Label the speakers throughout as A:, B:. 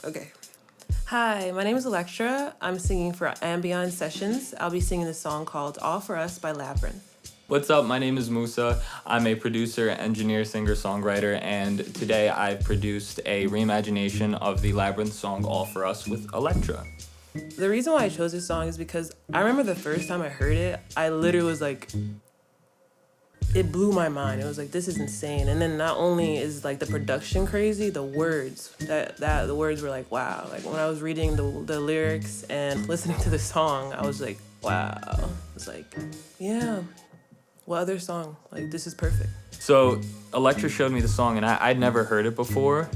A: Okay. Hi, my name is Elektra. I'm singing for Ambient Sessions. I'll be singing the song called All For Us by Labyrinth.
B: What's up? My name is Musa. I'm a producer, engineer, singer, songwriter, and today I've produced a reimagination of the Labyrinth song All For Us with Elektra.
A: The reason why I chose this song is because I remember the first time I heard it, I literally was like, it blew my mind. It was like, this is insane. And then not only is like the production crazy, the words, the words were like, wow. Like when I was reading the lyrics and listening to the song, I was like, wow. It's like, yeah, what other song? Like, this is perfect.
B: So Elektra showed me the song and I'd never heard it before.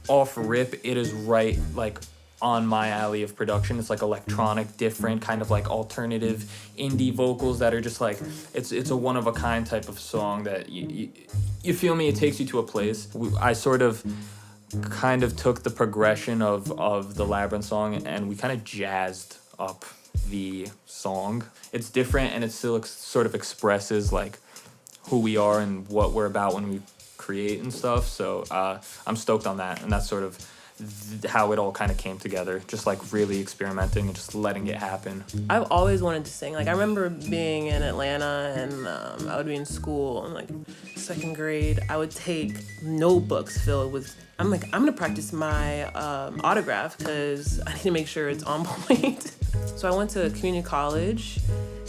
B: Off rip, it is right like on my alley of production. It's like electronic, different, kind of like alternative indie vocals that are just like, it's a one-of-a-kind type of song that you feel me, it takes you to a place. I sort of kind of took the progression of the Labyrinth song and we kind of jazzed up the song. It's different and it still sort of expresses like who we are and what we're about when we create and stuff. So I'm stoked on that, and that's sort of how it all kind of came together, just like really experimenting and just letting it happen.
A: I've always wanted to sing. Like I remember being in Atlanta and I would be in school in like second grade. I would take notebooks filled with, I'm like, I'm gonna practice my autograph because I need to make sure it's on point. So I went to community college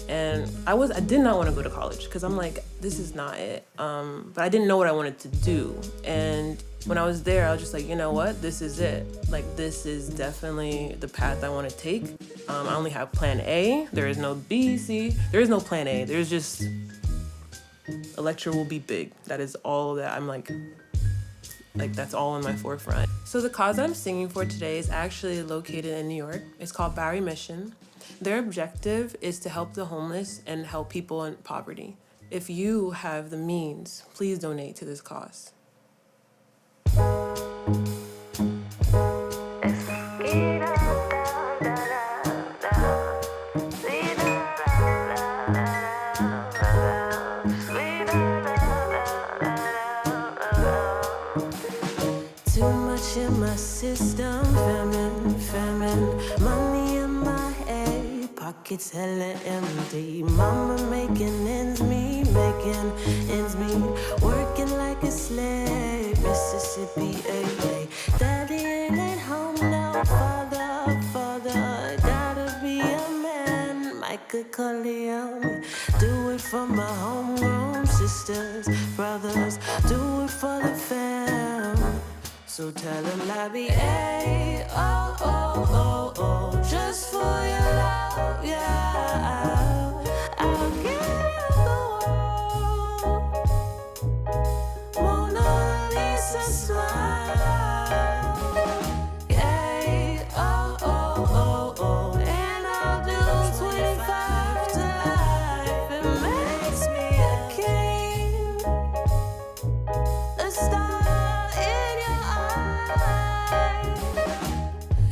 A: and I did not want to go to college because I'm like, this is not it. But I didn't know what I wanted to do. And when I was there, I was just like, you know what? This is it. Like, this is definitely the path I want to take. I only have plan A. There is no B, C. There is no plan A. There's just, Elektra will be big. That is all that I'm like that's all in my forefront. So the cause that I'm singing for today is actually located in New York. It's called Bowery Mission. Their objective is to help the homeless and help people in poverty. If you have the means, please donate to this cause.
C: Too much in my system, famine, money in my head, pockets hella empty. Mama making ends meet, working like a slave, Mississippi, Daddy ain't at home now, father, gotta be a man, Michael Corleone. Do it for my homegrown sisters, brothers, do it for the fam. So tell him I be just for your love, yeah. I'll give you the world, Mona Lisa smile, yeah. And I'll do 25 to life. It makes me a king, a star in your eye.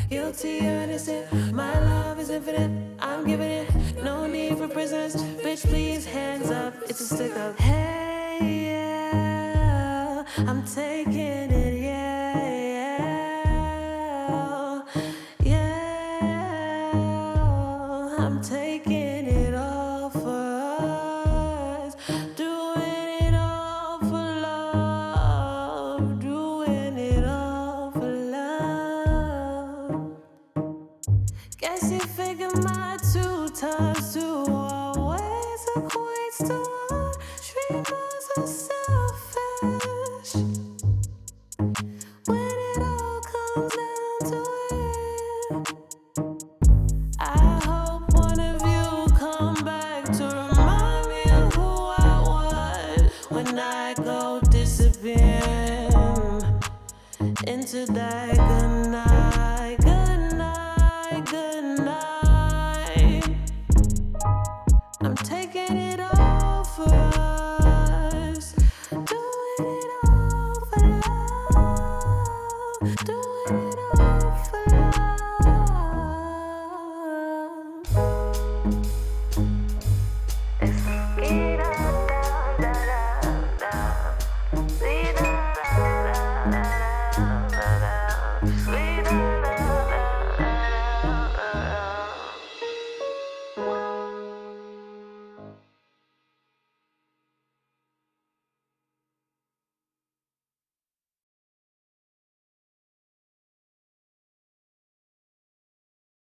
C: Guilty or innocent, my love is infinite. I'm giving it, no need for prisoners. Bitch, please, hands up, it's a stick up. Hey, yeah, I'm taking it, yeah. I'm taking it all for us, doing it all for love, doing it all for love. Guess you figure my 2 times 2 always equates to 1. Dreamers are selfish when it all comes down to it. I hope one of you come back to remind me of who I was when I go disappearing into that